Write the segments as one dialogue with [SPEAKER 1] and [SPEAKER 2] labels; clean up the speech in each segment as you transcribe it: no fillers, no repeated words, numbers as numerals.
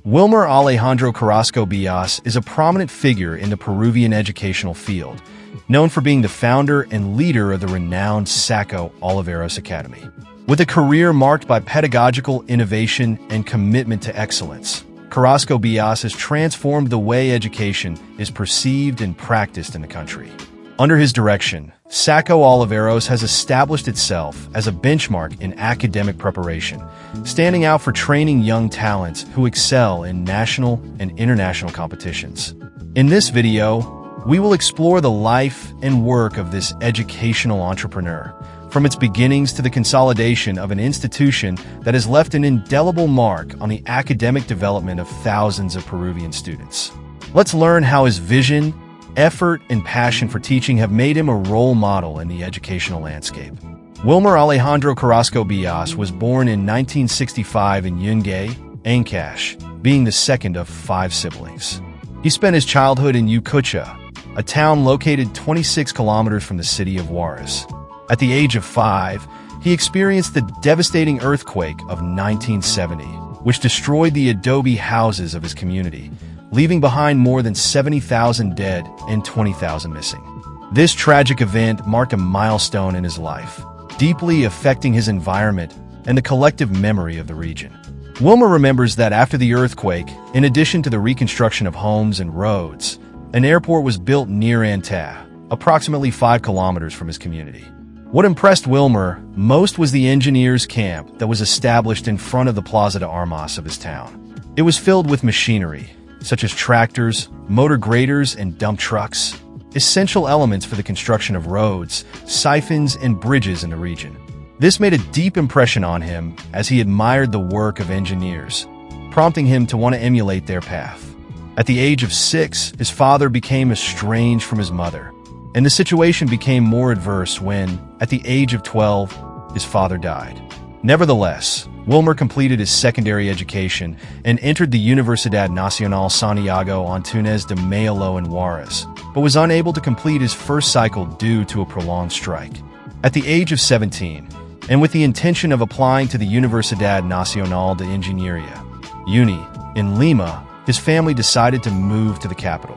[SPEAKER 1] Wilmer Alejandro Carrasco Beas is a prominent figure in the Peruvian educational field, known for being the founder and leader of the renowned Saco Oliveros Academy. With a career marked by pedagogical innovation and commitment to excellence, Carrasco Beas has transformed the way education is perceived and practiced in the country. Under his direction, Saco Oliveros has established itself as a benchmark in academic preparation, standing out for training young talents who excel in national and international competitions. In this video, we will explore the life and work of this educational entrepreneur, from its beginnings to the consolidation of an institution that has left an indelible mark on the academic development of thousands of Peruvian students. Let's learn how his vision, effort, and passion for teaching have made him a role model in the educational landscape. Wilmer Alejandro Carrasco Beas was born in 1965 in Yungay, Ancash, being the second of 5 siblings. He spent his childhood in Ucucha, a town located 26 kilometers from the city of Juarez. At the age of 5, he experienced the devastating earthquake of 1970, which destroyed the adobe houses of his community, leaving behind more than 70,000 dead and 20,000 missing. This tragic event marked a milestone in his life, deeply affecting his environment and the collective memory of the region. Wilmer remembers that after the earthquake, in addition to the reconstruction of homes and roads, an airport was built near Anta, approximately 5 kilometers from his community. What impressed Wilmer most was the engineers' camp that was established in front of the Plaza de Armas of his town. It was filled with machinery, such as tractors, motor graders, and dump trucks, essential elements for the construction of roads, siphons, and bridges in the region. This made a deep impression on him as he admired the work of engineers, prompting him to want to emulate their path. At the age of 6, his father became estranged from his mother, and the situation became more adverse when, at the age of 12, his father died. Nevertheless, Wilmer completed his secondary education and entered the Universidad Nacional Santiago Antúnez de Mayolo in Juarez, but was unable to complete his first cycle due to a prolonged strike. At the age of 17, and with the intention of applying to the Universidad Nacional de Ingeniería, UNI, in Lima, his family decided to move to the capital.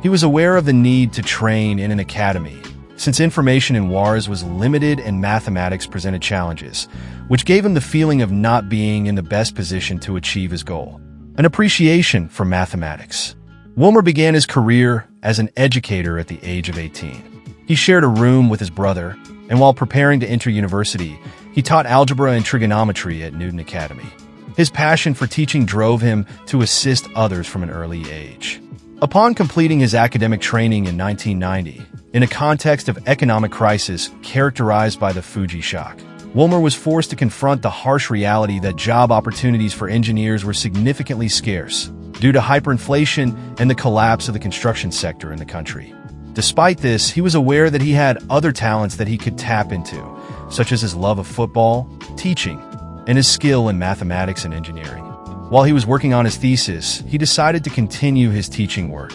[SPEAKER 1] He was aware of the need to train in an academy, since information in Juarez was limited and mathematics presented challenges, which gave him the feeling of not being in the best position to achieve his goal. An appreciation for mathematics. Wilmer began his career as an educator at the age of 18. He shared a room with his brother, and while preparing to enter university, he taught algebra and trigonometry at Newton Academy. His passion for teaching drove him to assist others from an early age. Upon completing his academic training in 1990, in a context of economic crisis characterized by the Fuji shock, Wilmer was forced to confront the harsh reality that job opportunities for engineers were significantly scarce due to hyperinflation and the collapse of the construction sector in the country. Despite this, he was aware that he had other talents that he could tap into, such as his love of football, teaching, and his skill in mathematics and engineering. While he was working on his thesis, he decided to continue his teaching work.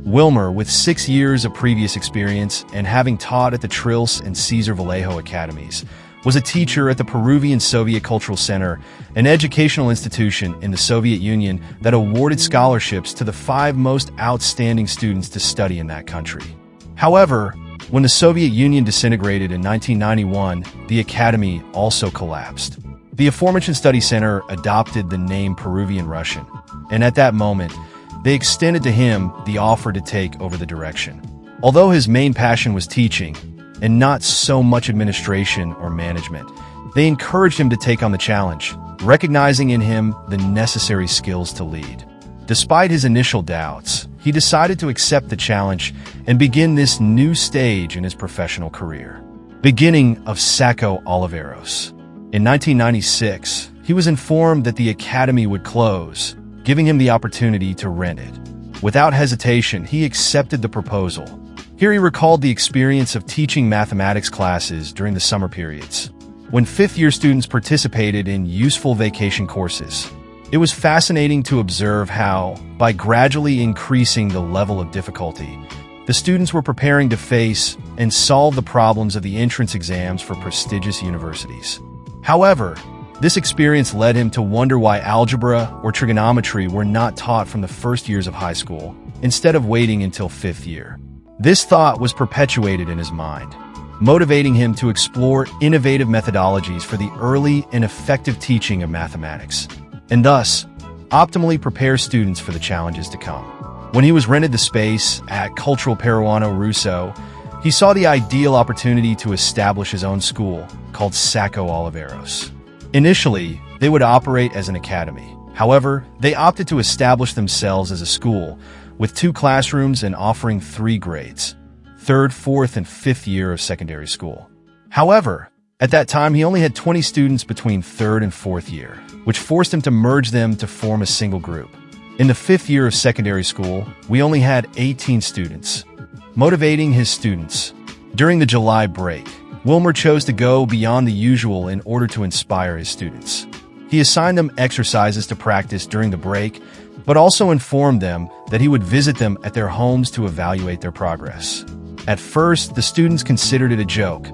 [SPEAKER 1] Wilmer, with 6 years of previous experience and having taught at the Trilce and Cesar Vallejo academies, was a teacher at the Peruvian Soviet Cultural Center, an educational institution in the Soviet Union that awarded scholarships to the 5 most outstanding students to study in that country. However, when the Soviet Union disintegrated in 1991, the academy also collapsed. The aforementioned study center adopted the name Peruvian Russian, and at that moment, they extended to him the offer to take over the direction. Although his main passion was teaching, and not so much administration or management, they encouraged him to take on the challenge, recognizing in him the necessary skills to lead. Despite his initial doubts, he decided to accept the challenge and begin this new stage in his professional career. Beginning of Saco Oliveros. In 1996, he was informed that the academy would close, giving him the opportunity to rent it. Without hesitation, he accepted the proposal. Here he recalled the experience of teaching mathematics classes during the summer periods, when fifth-year students participated in useful vacation courses. It was fascinating to observe how, by gradually increasing the level of difficulty, the students were preparing to face and solve the problems of the entrance exams for prestigious universities. However, This experience led him to wonder why algebra or trigonometry were not taught from the first years of high school, instead of waiting until 5th year. This thought was perpetuated in his mind, motivating him to explore innovative methodologies for the early and effective teaching of mathematics, and thus optimally prepare students for the challenges to come. When he was rented the space at Cultural Peruano Russo, he saw the ideal opportunity to establish his own school called Saco Oliveros. Initially, they would operate as an academy. However, they opted to establish themselves as a school with 2 classrooms and offering 3 grades: 3rd, 4th, and 5th year of secondary school. However, at that time, he only had 20 students between 3rd and 4th year, which forced him to merge them to form a single group. In the 5th year of secondary school, we only had 18 students. Motivating his students. During the July break, Wilmer chose to go beyond the usual in order to inspire his students. He assigned them exercises to practice during the break, but also informed them that he would visit them at their homes to evaluate their progress. At first, the students considered it a joke.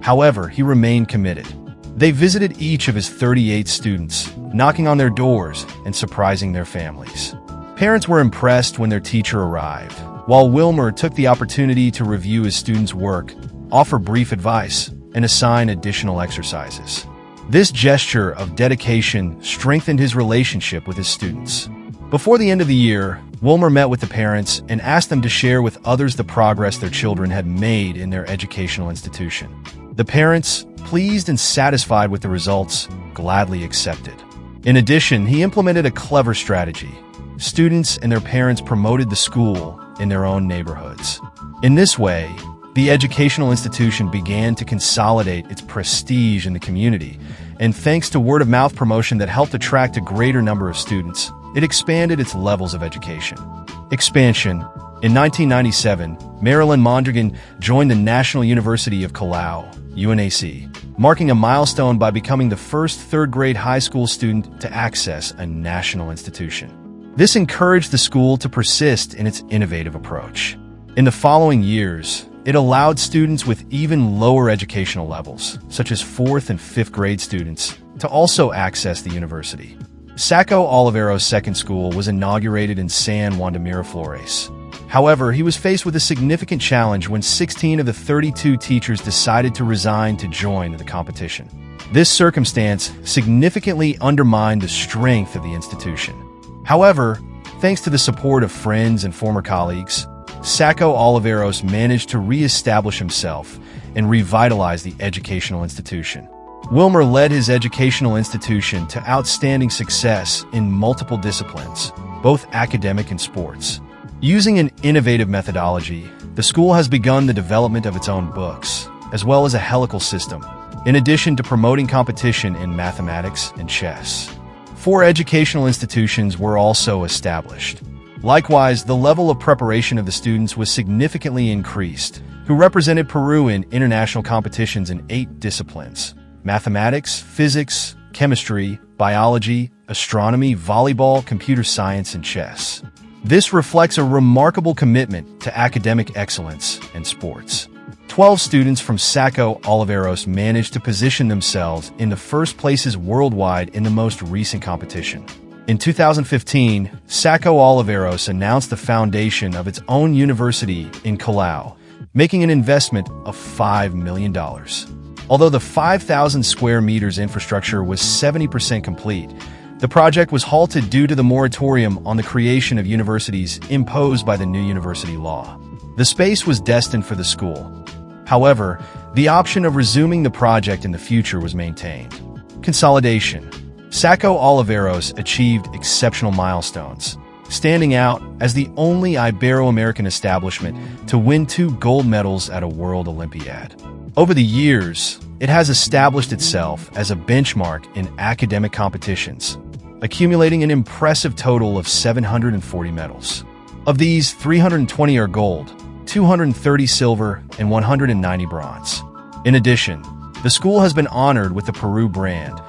[SPEAKER 1] However, he remained committed. They visited each of his 38 students, knocking on their doors and surprising their families. Parents were impressed when their teacher arrived, while Wilmer took the opportunity to review his students' work, offer brief advice, and assign additional exercises. This gesture of dedication strengthened his relationship with his students. Before the end of the year, Wilmer met with the parents and asked them to share with others the progress their children had made in their educational institution. The parents, pleased and satisfied with the results, gladly accepted. In addition, he implemented a clever strategy. Students and their parents promoted the school in their own neighborhoods. In this way, the educational institution began to consolidate its prestige in the community, and thanks to word-of-mouth promotion that helped attract a greater number of students, it expanded its levels of education. Expansion. In 1997, Marilyn Mondragon joined the National University of Callao, UNAC, marking a milestone by becoming the first 3rd-grade high school student to access a national institution. This encouraged the school to persist in its innovative approach. In the following years, it allowed students with even lower educational levels, such as 4th and 5th grade students, to also access the university. Saco Oliveros' second school was inaugurated in San Juan de Miraflores. However, he was faced with a significant challenge when 16 of the 32 teachers decided to resign to join the competition. This circumstance significantly undermined the strength of the institution. However, thanks to the support of friends and former colleagues, Saco Oliveros managed to re-establish himself and revitalize the educational institution. Wilmer led his educational institution to outstanding success in multiple disciplines, both academic and sports. Using an innovative methodology, the school has begun the development of its own books, as well as a helical system, in addition to promoting competition in mathematics and chess. 4 educational institutions were also established. Likewise, the level of preparation of the students was significantly increased, who represented Peru in international competitions in 8 disciplines: mathematics, physics, chemistry, biology, astronomy, volleyball, computer science, and chess. This reflects a remarkable commitment to academic excellence and sports. 12 students from Saco Oliveros managed to position themselves in the first places worldwide in the most recent competition. In 2015, Saco Oliveros announced the foundation of its own university in Callao, making an investment of $5 million. Although the 5,000 square meters infrastructure was 70% complete, the project was halted due to the moratorium on the creation of universities imposed by the new university law. The space was destined for the school. However, the option of resuming the project in the future was maintained. Consolidation. Saco Oliveros achieved exceptional milestones, standing out as the only Ibero-American establishment to win 2 gold medals at a World Olympiad. Over the years, it has established itself as a benchmark in academic competitions, accumulating an impressive total of 740 medals. Of these, 320 are gold, 230 silver, and 190 bronze. In addition, the school has been honored with the Peru brand,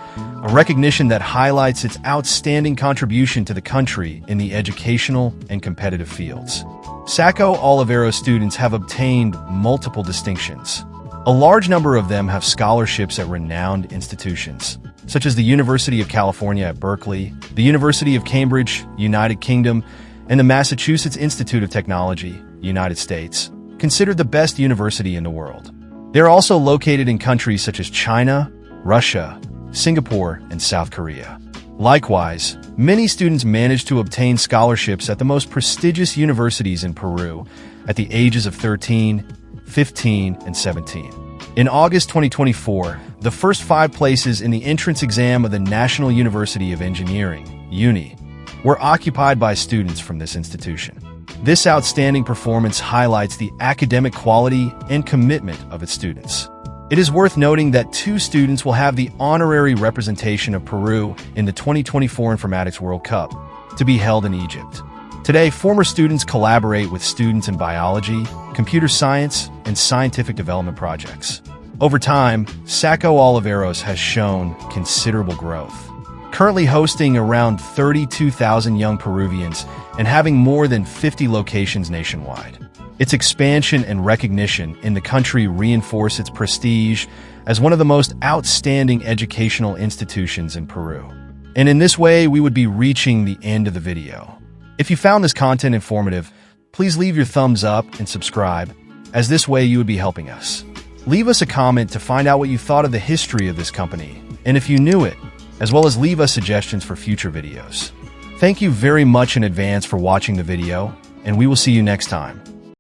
[SPEAKER 1] a recognition that highlights its outstanding contribution to the country in the educational and competitive fields. Saco Oliveros students have obtained multiple distinctions. A large number of them have scholarships at renowned institutions, such as the University of California at Berkeley, the University of Cambridge, United Kingdom, and the Massachusetts Institute of Technology, United States, considered the best university in the world. They are also located in countries such as China, Russia, Singapore, and South Korea. Likewise, many students manage to obtain scholarships at the most prestigious universities in Peru at the ages of 13, 15, and 17. In August 2024, the first 5 places in the entrance exam of the National University of Engineering, UNI, were occupied by students from this institution. This outstanding performance highlights the academic quality and commitment of its students. It is worth noting that 2 students will have the honorary representation of Peru in the 2024 Informatics World Cup, to be held in Egypt. Today, former students collaborate with students in biology, computer science, and scientific development projects. Over time, Saco Oliveros has shown considerable growth, currently hosting around 32,000 young Peruvians and having more than 50 locations nationwide. Its expansion and recognition in the country reinforce its prestige as one of the most outstanding educational institutions in Peru. And in this way, we would be reaching the end of the video. If you found this content informative, please leave your thumbs up and subscribe, as this way you would be helping us. Leave us a comment to find out what you thought of the history of this company, and if you knew it, as well as leave us suggestions for future videos. Thank you very much in advance for watching the video, and we will see you next time.